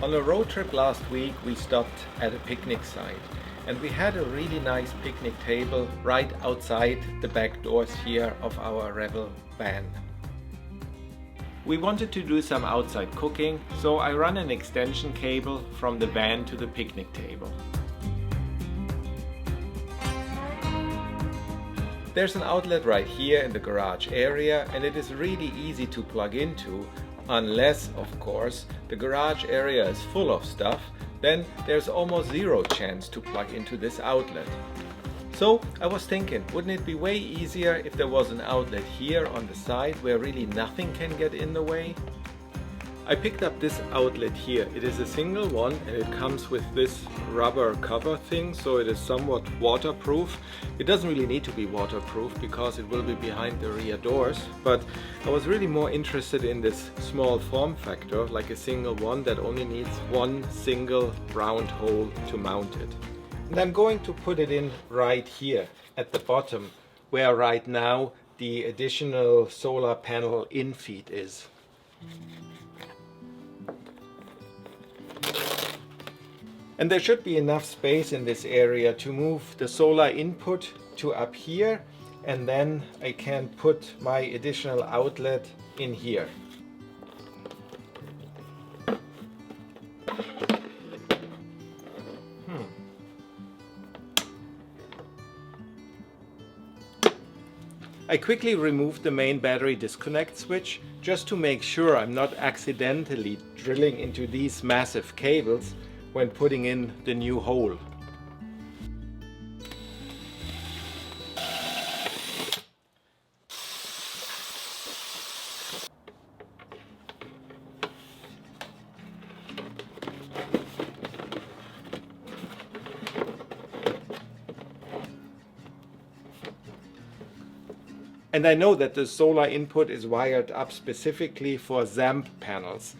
On a road trip last week we stopped at a picnic site and we had a really nice picnic table right outside the back doors here of our Revel van. We wanted to do some outside cooking, so I run an extension cable from the van to the picnic table. There's an outlet right here in the garage area and it is really easy to plug into, unless of course the garage area is full of stuff, then there's almost zero chance to plug into this outlet. So I was thinking, wouldn't it be way easier if there was an outlet here on the side where really nothing can get in the way? I picked up this outlet here. It is a single one and it comes with this rubber cover thing, so it is somewhat waterproof. It doesn't really need to be waterproof because it will be behind the rear doors, but I was really more interested in this small form factor, like a single one that only needs one single round hole to mount it. And I'm going to put it in right here at the bottom, where right now the additional solar panel infeed is. And there should be enough space in this area to move the solar input to up here, and then I can put my additional outlet in here. I quickly removed the main battery disconnect switch just to make sure I'm not accidentally drilling into these massive cables when putting in the new hole. And I know that the solar input is wired up specifically for ZAMP panels.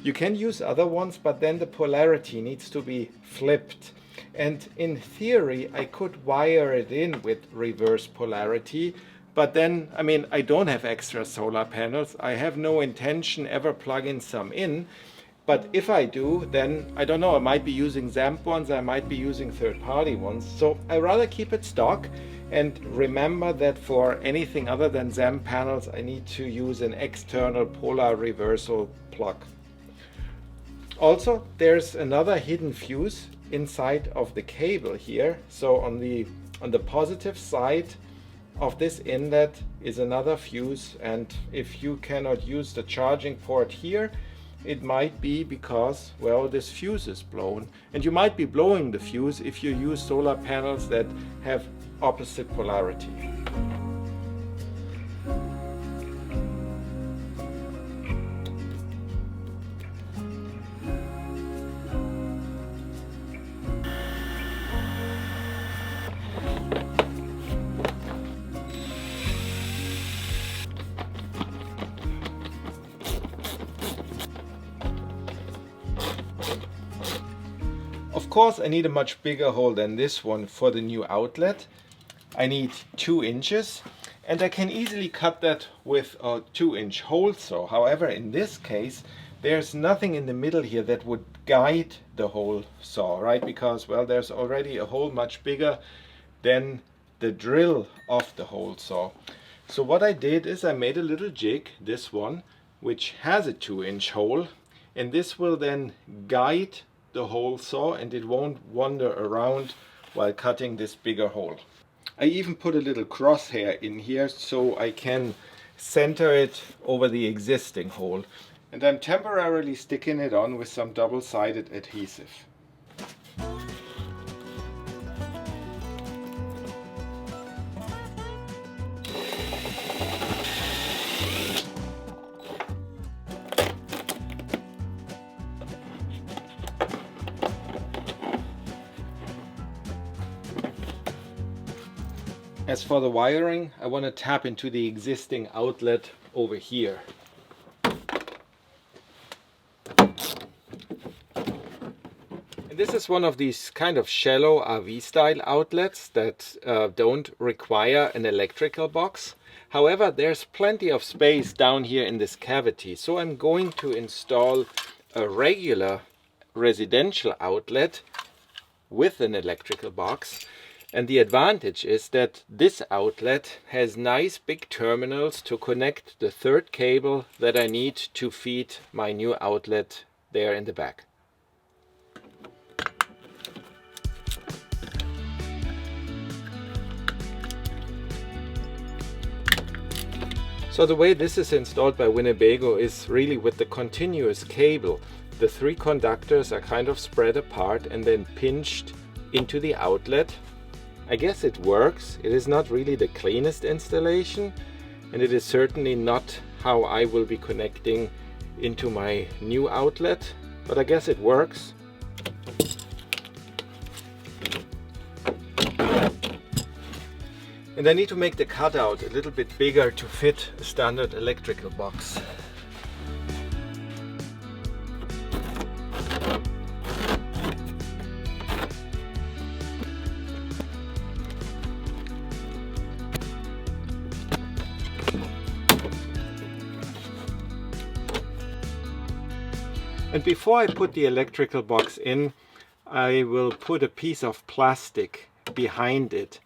You can use other ones, but then the polarity needs to be flipped. And in theory, I could wire it in with reverse polarity, but then, I don't have extra solar panels. I have no intention ever plugging some in. But if I do, then I don't know, I might be using ZAMP ones, I might be using third-party ones. So I rather keep it stock. And remember that for anything other than ZAMP panels, I need to use an external polar reversal plug. Also, there's another hidden fuse inside of the cable here. So on the positive side of this inlet is another fuse, and if you cannot use the charging port here, it might be because, well, this fuse is blown. And you might be blowing the fuse if you use solar panels that have opposite polarity. Of course, I need a much bigger hole than this one for the new outlet. I need 2 inches, and I can easily cut that with a 2-inch hole saw. However, in this case, there's nothing in the middle here that would guide the hole saw, right? Because, well, there's already a hole much bigger than the drill of the hole saw. So what I did is I made a little jig, this one, which has a 2-inch hole, and this will then guide the hole saw and it won't wander around while cutting this bigger hole. I even put a little crosshair in here so I can center it over the existing hole. And I'm temporarily sticking it on with some double-sided adhesive. As for the wiring, I want to tap into the existing outlet over here. And this is one of these kind of shallow RV style outlets that don't require an electrical box. However, there's plenty of space down here in this cavity, so I'm going to install a regular residential outlet with an electrical box. And the advantage is that this outlet has nice big terminals to connect the third cable that I need to feed my new outlet there in the back. So the way this is installed by Winnebago is really with the continuous cable. The three conductors are kind of spread apart and then pinched into the outlet. I guess it works. It is not really the cleanest installation, and it is certainly not how I will be connecting into my new outlet, but I guess it works. And I need to make the cutout a little bit bigger to fit a standard electrical box. And before I put the electrical box in, I will put a piece of plastic behind it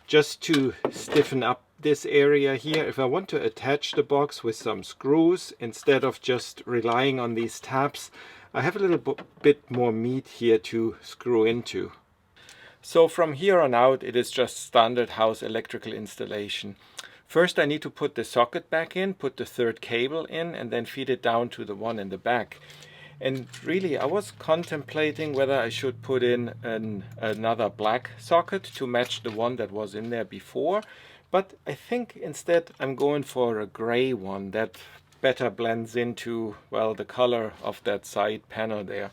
just to stiffen up this area here. If I want to attach the box with some screws instead of just relying on these tabs, I have a little bit more meat here to screw into. So from here on out, it is just standard house electrical installation. First I need to put the socket back in, put the third cable in, and then feed it down to the one in the back. And really, I was contemplating whether I should put in another black socket to match the one that was in there before. But I think instead I'm going for a gray one that better blends into, well, the color of that side panel there.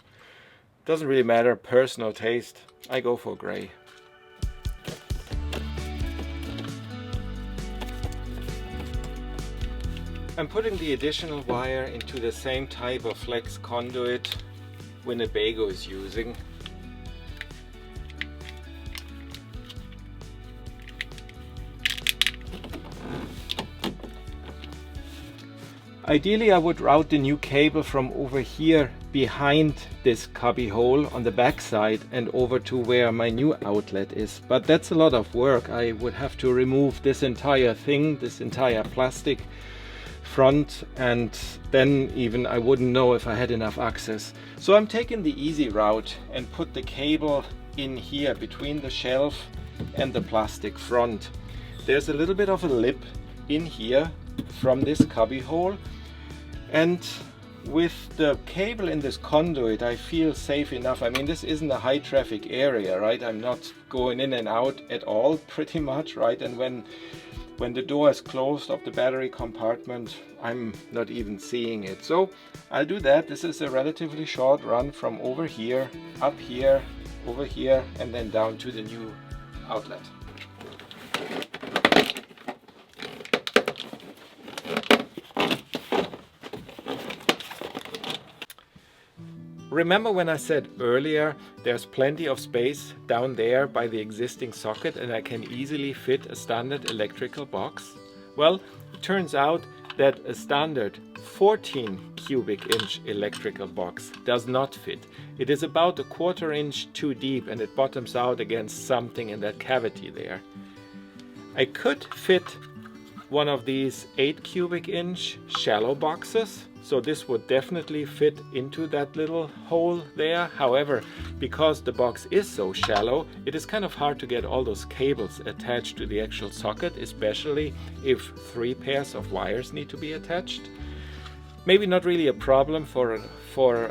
Doesn't really matter, personal taste. I go for gray. I'm putting the additional wire into the same type of flex conduit Winnebago is using. Ideally, I would route the new cable from over here behind this cubby hole on the back side and over to where my new outlet is. But that's a lot of work. I would have to remove this entire thing, this entire plastic front, and then even I wouldn't know if I had enough access. So I'm taking the easy route and put the cable in here between the shelf and the plastic front. There's a little bit of a lip in here from this cubby hole, and with the cable in this conduit I feel safe enough. I mean, this isn't a high traffic area, right? I'm not going in and out at all pretty much, right? And when the door is closed of the battery compartment, I'm not even seeing it. So I'll do that. This is a relatively short run from over here, up here, over here, and then down to the new outlet. Remember when I said earlier there's plenty of space down there by the existing socket and I can easily fit a standard electrical box? Well, it turns out that a standard 14 cubic inch electrical box does not fit. It is about a 1/4 inch too deep and it bottoms out against something in that cavity there. I could fit one of these 8 cubic inch shallow boxes. So this would definitely fit into that little hole there. However, because the box is so shallow, it is kind of hard to get all those cables attached to the actual socket, especially if 3 pairs of wires need to be attached. Maybe not really a problem for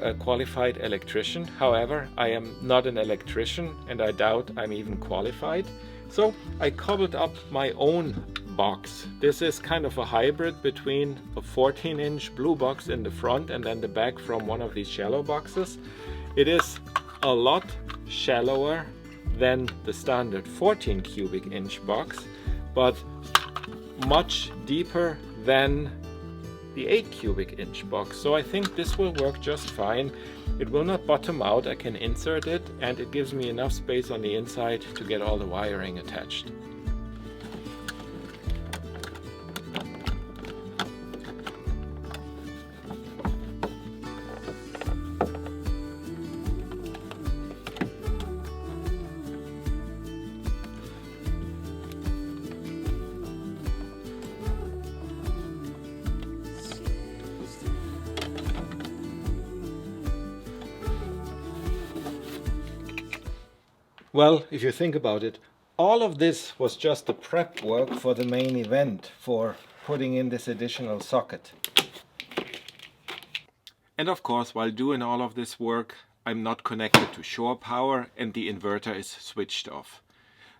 a qualified electrician. However, I am not an electrician and I doubt I'm even qualified. So I cobbled up my own box. This is kind of a hybrid between a 14 inch blue box in the front and then the back from one of these shallow boxes. It is a lot shallower than the standard 14 cubic inch box, but much deeper than the 8 cubic inch box. So I think this will work just fine. It will not bottom out, I can insert it, and it gives me enough space on the inside to get all the wiring attached. Well, if you think about it, all of this was just the prep work for the main event, for putting in this additional socket. And of course, while doing all of this work, I'm not connected to shore power and the inverter is switched off.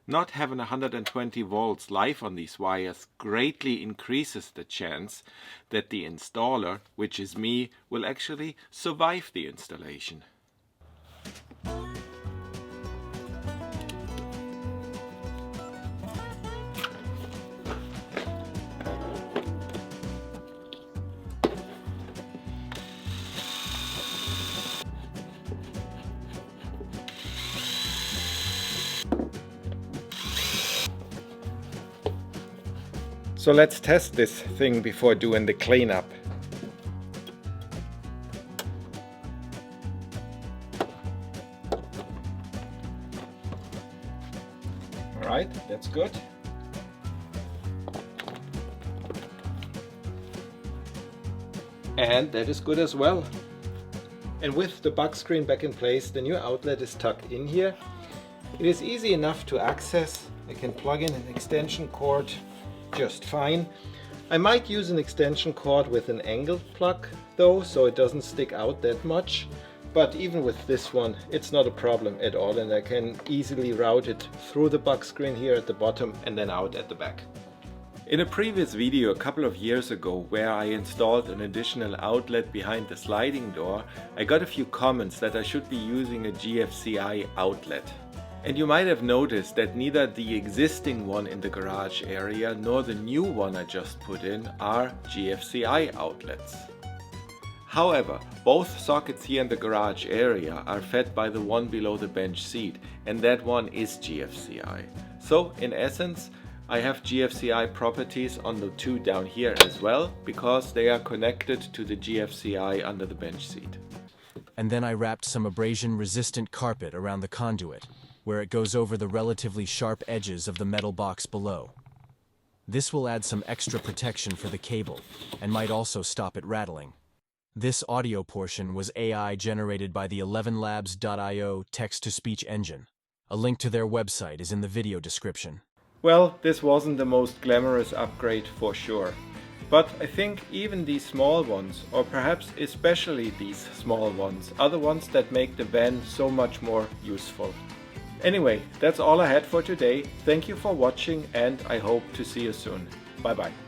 Not having 120 volts live on these wires greatly increases the chance that the installer, which is me, will actually survive the installation. So let's test this thing before doing the cleanup. All right, that's good. And that is good as well. And with the bug screen back in place, the new outlet is tucked in here. It is easy enough to access. I can plug in an extension cord just fine. I might use an extension cord with an angled plug though, so it doesn't stick out that much. But even with this one, it's not a problem at all, and I can easily route it through the bug screen here at the bottom and then out at the back. In a previous video a couple of years ago where I installed an additional outlet behind the sliding door, I got a few comments that I should be using a GFCI outlet. And you might have noticed that neither the existing one in the garage area nor the new one I just put in are GFCI outlets. However, both sockets here in the garage area are fed by the one below the bench seat, and that one is GFCI. So in essence, I have GFCI properties on the two down here as well, because they are connected to the GFCI under the bench seat. And then I wrapped some abrasion-resistant carpet around the conduit, where it goes over the relatively sharp edges of the metal box below. This will add some extra protection for the cable, and might also stop it rattling. This audio portion was AI generated by the 11labs.io text-to-speech engine. A link to their website is in the video description. Well, this wasn't the most glamorous upgrade for sure. But I think even these small ones, or perhaps especially these small ones, are the ones that make the van so much more useful. Anyway, that's all I had for today. Thank you for watching, and I hope to see you soon. Bye bye.